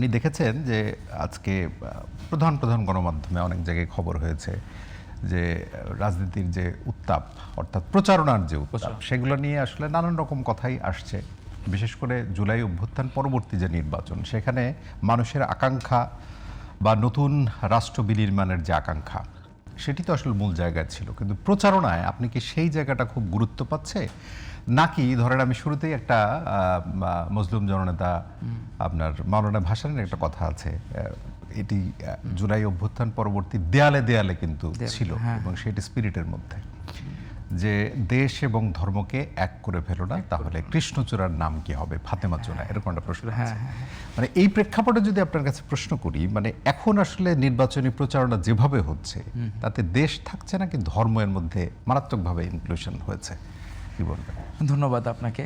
আপনি দেখেছেন যে আজকে প্রধান প্রধান গণমাধ্যমে অনেক জায়গায় খবর হয়েছে যে রাজনীতির যে উত্তাপ অর্থাৎ প্রচারণার যে উত্তাপ সেগুলো নিয়ে আসলে নানান রকম কথাই আসছে। বিশেষ করে জুলাই অভ্যুত্থান পরবর্তী যে নির্বাচন, সেখানে মানুষের আকাঙ্ক্ষা বা নতুন রাষ্ট্র বিনির্মাণের যে আকাঙ্ক্ষা, সেটি তো আসলে মূল জায়গায় ছিল। কিন্তু প্রচারণায় আপনি কি সেই জায়গাটা খুব গুরুত্ব পাচ্ছে, নাকি ধরেন আমি শুরুতেই একটা মজলুম জননেতা আপনার মাওলানা ভাসানীর একটা কথা আছে, এটি জুলাই অভ্যুত্থান পরবর্তী দেয়ালে দেয়ালে কিন্তু ছিল এবং সেটি স্পিরিটের মধ্যে, যে দেশ এবং ধর্মকে এক করে ফেলো না, তাহলে কৃষ্ণচূড়ার নাম কি হবে, ফাতেমা চূড়া, এরকম একটা প্রশ্ন আছে। মানে এই প্রেক্ষাপটে যদি আপনার কাছে প্রশ্ন করি, মানে এখন আসলে নির্বাচনী প্রচারণা যেভাবে হচ্ছে তাতে দেশ থাকছে নাকি ধর্মের মধ্যে মারাত্মকভাবে ইনক্লুশন হয়েছে, কি বলবেন? ধন্যবাদ আপনাকে।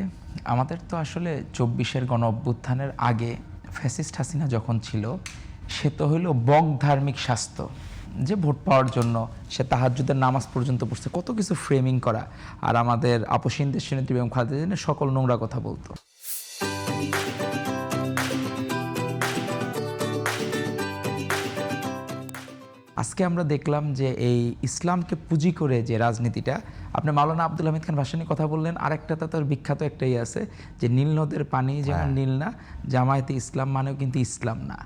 আমাদের তো আসলে 24-এর গণ অভ্যুত্থানের আগে ফ্যাসিস্ট হাসিনা যখন ছিল, সে তো হইল বক ধার্মিক স্বাস্থ্য, যে ভোট পাওয়ার জন্য সে তাহাজ্জুদের নামাজ পর্যন্ত পড়ছে, কত কিছু ফ্রেমিং করা, আর আমাদের আপসীন দেশের নেত্রী বেগম খালেদা জিয়া সকল নোংরা কথা বলতো। আজকে আমরা দেখলাম যে এই ইসলামকে পুঁজি করে যে রাজনীতিটা, আপনি মাওলানা আব্দুল হামিদ খান ভাসানী কথা বললেন, আরেকটা তার বিখ্যাত একটাই আছে যে নীল নদের পানি যেমন নীল না, জামায়াতে ইসলাম মানেও কিন্তু ইসলাম না।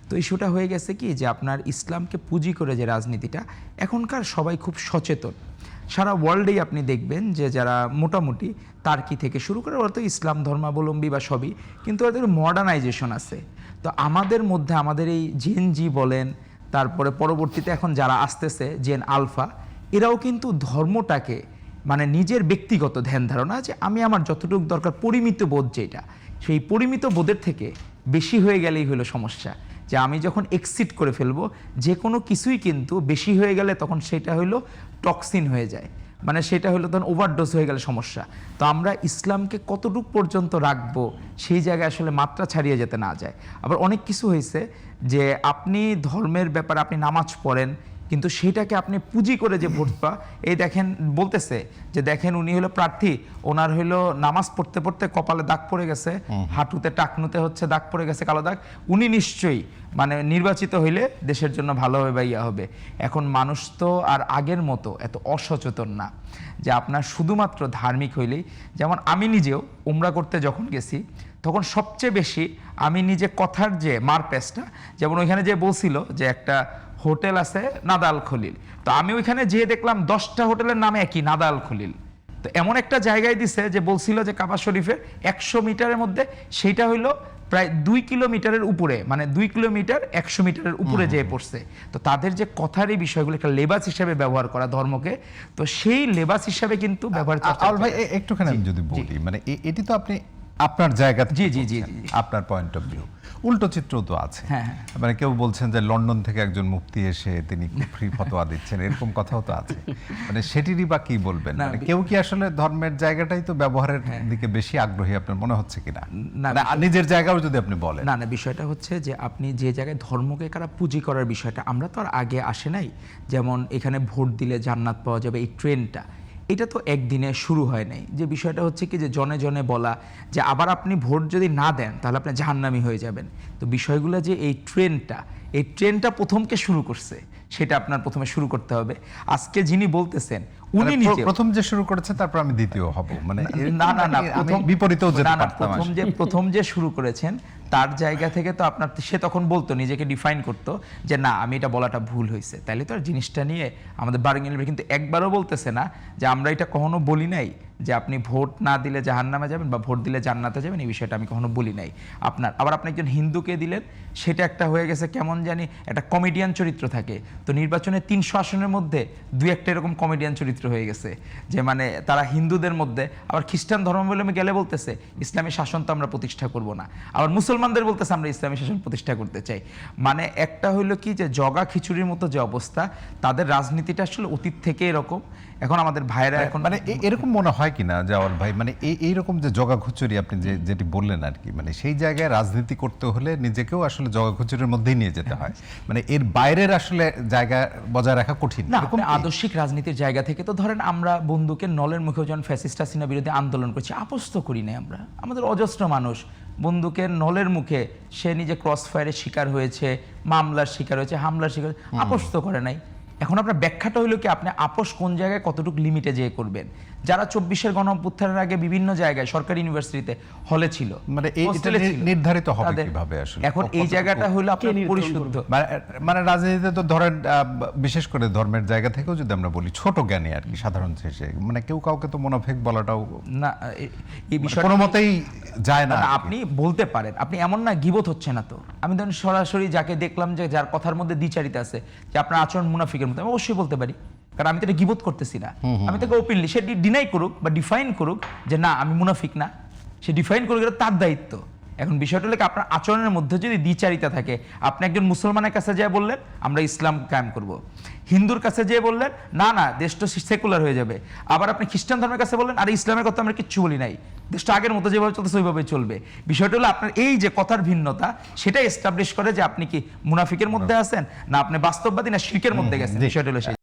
তো ইস্যুটা হয়ে গেছে কি যে আপনার ইসলামকে পুঁজি করে যে রাজনীতিটা, এখনকার সবাই খুব সচেতন। সারা ওয়ার্ল্ডেই আপনি দেখবেন যে যারা মোটামুটি তার্কি থেকে শুরু করে ওরা তো ইসলাম ধর্মাবলম্বী বা সবই, কিন্তু ওদের মডার্নাইজেশন আছে। তো আমাদের মধ্যে আমাদের এই জেন জি বলেন, তারপরে পরবর্তীতে এখন যারা আসতেছে জেন আলফা, এরাও কিন্তু ধর্মটাকে মানে নিজের ব্যক্তিগত ধ্যান ধারণা, যে আমি আমার যতটুকু দরকার পরিমিত বোধ, যেটা সেই পরিমিত বোধের থেকে বেশি হয়ে গেলেই হলো সমস্যা। যে আমি যখন এক্সিট করে ফেলবো যে কোনো কিছুই, কিন্তু বেশি হয়ে গেলে তখন সেটা হলো টক্সিন হয়ে যায়, মানে সেটা হলো তখন ওভারডোজ হয়ে গেলে সমস্যা। তো আমরা ইসলামকে কতটুকু পর্যন্ত রাখবো সেই জায়গায় আসলে মাত্রা ছাড়িয়ে যেতে না যায়। আবার অনেক কিছু হয়েছে যে আপনি ধর্মের ব্যাপারে আপনি নামাজ পড়েন, কিন্তু সেটাকে আপনি পুঁজি করে যে ভোট পা, এই দেখেন বলতেছে যে দেখেন উনি হলো প্রার্থী, ওনার হলো নামাজ পড়তে পড়তে কপালে দাগ পড়ে গেছে, হাঁটুতে টাকনুতে হচ্ছে দাগ পড়ে গেছে, কালো দাগ, উনি নিশ্চয়ই মানে নির্বাচিত হইলে দেশের জন্য ভালো হবে বা ইয়া হবে। এখন মানুষ তো আর আগের মতো এত অসচেতন না যে আপনার শুধুমাত্র ধার্মিক হইলেই, যেমন আমি নিজেও উমরা করতে যখন গেছি তখন সবচেয়ে বেশি আমি নিজে কথার যে মারপ্যাচটা, যেমন ওইখানে যে বলছিল যে একটা হোটেল আছে নাদাল খলিল, তো আমি ওইখানে যেয়ে দেখলাম 10টা হোটেলের নামে একই নাদাল খলিল। তো এমন একটা জায়গায় দিছে যে বলছিল যে কাবা শরীফের 100 মিটারের মধ্যে, সেইটা হইলো প্রায় 2 কিলোমিটারের উপরে, মানে 2 কিলোমিটার 100 মিটারের উপরে যেয়ে পড়ছে। তো তাদের যে কথার এই বিষয়গুলো একটা লেবাস হিসেবে ব্যবহার করা ধর্মকে, তো সেই লেবাস হিসাবে কিন্তু ব্যবহার। আল ভাই একটুখানি আমি যদি বলি, মানে এটি তো আপনি আপনার জায়গা থেকে, জি আপনার পয়েন্ট অফ ভিউ, উল্টো চিত্র তো আছে। মানে কেউ বলছেন যে লন্ডন থেকে একজন মুফতি এসে তিনি ফ্রি ফতোয়া দিচ্ছেন, এরকম কথাও তো আছে। মানে সেটিরই বা কি বলবেন, মানে কেউ কি আসলে ধর্মের জায়গাটাই তো ব্যবহারের দিকে বেশি আগ্রহী আপনার মনে হচ্ছে কিনা, না নিজের জায়গাও যদি আপনি বলেন? না, বিষয়টা হচ্ছে যে আপনি যে জায়গায় ধর্মকে কারা পুঁজি করার বিষয়টা, আমরা তো আর আগে আসে নাই। যেমন এখানে ভোট দিলে জান্নাত পাওয়া যাবে, এই ট্রেন্ডটা এটা তো একদিনে শুরু হয় নাই। যে বিষয়টা হচ্ছে কি যে জনে জনে বলা যে আবার আপনি ভোট যদি না দেন তাহলে আপনি জাহান্নামী হয়ে যাবেন। তো বিষয়গুলো যে এই ট্রেনটা প্রথমকে শুরু করছে, সেটা আপনার প্রথমে শুরু করতে হবে। আজকে যিনি বলতেছেন উনি নিজে প্রথম যে শুরু করেছে, তারপর আমি দ্বিতীয় হব, মানে না বিপরীতেও যেতে পারতাম। প্রথম যে শুরু করেছেন তার জায়গা থেকে তো আপনার, সে তখন বলতো, নিজেকে ডিফাইন করতো যে না আমি এটা বলাটা ভুল হয়েছে, তাইলে তো আর জিনিসটা নিয়ে আমাদের বার্গেনিং, কিন্তু একবারও বলতেছে না যে আমরা এটা কখনো বলি নাই যে আপনি ভোট না দিলে জাহান্নামে যাবেন বা ভোট দিলে জান্নাতে যাবেন, এই বিষয়টা আমি কখনো বলি নাই। আবার আপনি একজন হিন্দুকে দিলেন, সেটা একটা হয়ে গেছে কেমন জানি একটা কমেডিয়ান চরিত্র থাকে। তো নির্বাচনে 300 আসনের মধ্যে 2-1টা এরকম কমেডিয়ান চরিত্র হয়ে গেছে, যে মানে তারা হিন্দুদের মধ্যে, আবার খ্রিস্টান ধর্মাবলম্বী গেলে বলতেছে ইসলামী শাসন তো আমরা প্রতিষ্ঠা করব না, আবার মুসলমানদের বলতেছে আমরা ইসলামী শাসন প্রতিষ্ঠা করতে চাই। মানে একটা হইলো কি যে জগা খিচুড়ির মতো যে অবস্থা, তাদের রাজনীতিটা আসলে অতীত থেকে এরকম। এখন আমাদের ভাইরা এখন মানে এরকম মনে হয় হয় কিনা জাওয়াল ভাই, মানে এইরকম যে জগাখুচুরি আপনি যেটি বললেন আর কি, মানে সেই জায়গায় রাজনীতি করতে হলে নিজেকেও আসলে জগাখুচুরির মধ্যেই নিয়ে যেতে হয়, মানে এর বাইরের আসলে জায়গা বজায় রাখা কঠিন। না, এরকম আপনি কি? আদর্শিক রাজনীতির জায়গা থেকে তো ধরেন আমরা বন্দুকের নলের মুখে যখন ফ্যাসিস্ট হাসিনা বিরোধী আন্দোলন করছি, আপোষ তো করি নাই আমরা। আমাদের অজস্র মানুষ বন্দুকের নলের মুখে সে নিজে ক্রস ফায়ারের শিকার হয়েছে, মামলার শিকার হয়েছে, হামলার শিকার হয়েছে, আপোষ তো করে নাই। এখন আপনার ব্যাখ্যাটা হইলো কি আপনি আপোষ কোন জায়গায় কতটুকু লিমিটে যেয়ে করবেন। যারা 24-এর গণঅভ্যুত্থানের আগে বিভিন্ন জায়গায় সরকারি ইউনিভার্সিটিতে হলে ছিল, মানে হোস্টেলে ছিল, নির্ধারিত হবে তাদের- কিভাবে আসলে? এখন এই জায়গাটা হলো আপনার পরিশুদ্ধ। মানে রাজনীতিতে তো ধরেন বিশেষ করে ধর্মের জায়গা থেকেও যদি আমরা বলি, ছোট জ্ঞানী আর কি, সাধারণ শেষে মানে কেউ কাউকে তো মুনাফিক বলাটাও না, এই বিষয়টা কোনো মতেই যায় না। না, আপনি বলতে পারেন, আপনি এমন না গিবত হচ্ছে না তো। আমি ধরেন সরাসরি যাকে দেখলাম যে যার কথার মধ্যে দ্বিচারিতা আছে যে আপনার আচরণ মুনাফিকের মতো, আমি অবশ্যই বলতে পারি, কারণ আমি তো এটা গিবত করতেছি না। আমি তাকে ওপেনলি সে ডিনাই করুক বা ডিফাইন করুক যে না আমি মুনাফিক না, সে ডিফাইন করুক, এটা তার দায়িত্ব। এখন বিষয়টা হলো কি আপনার আচরণের মধ্যে যদি দ্বিচারিতা থাকে, আপনি একজন মুসলমানের কাছে যেয়ে বললেন আমরা ইসলাম কায়েম করব, হিন্দুর কাছে যেয়ে বললেন না না দেশটা সেকুলার হয়ে যাবে, আবার আপনি খ্রিস্টান ধর্মের কাছে বললেন আরে ইসলামের কথা আমরা কিচ্ছু বলি নাই, দেশটা আগের মতো যেভাবে চলতেছে ওইভাবে চলবে। বিষয়টা হলো আপনার এই যে কথার ভিন্নতা, সেটা এস্টাবলিশ করে যে আপনি কি মুনাফিকের মধ্যে আছেন, না আপনি বাস্তববাদী, না শিরকের মধ্যে গেছেন। বিষয়টা হলো সেই।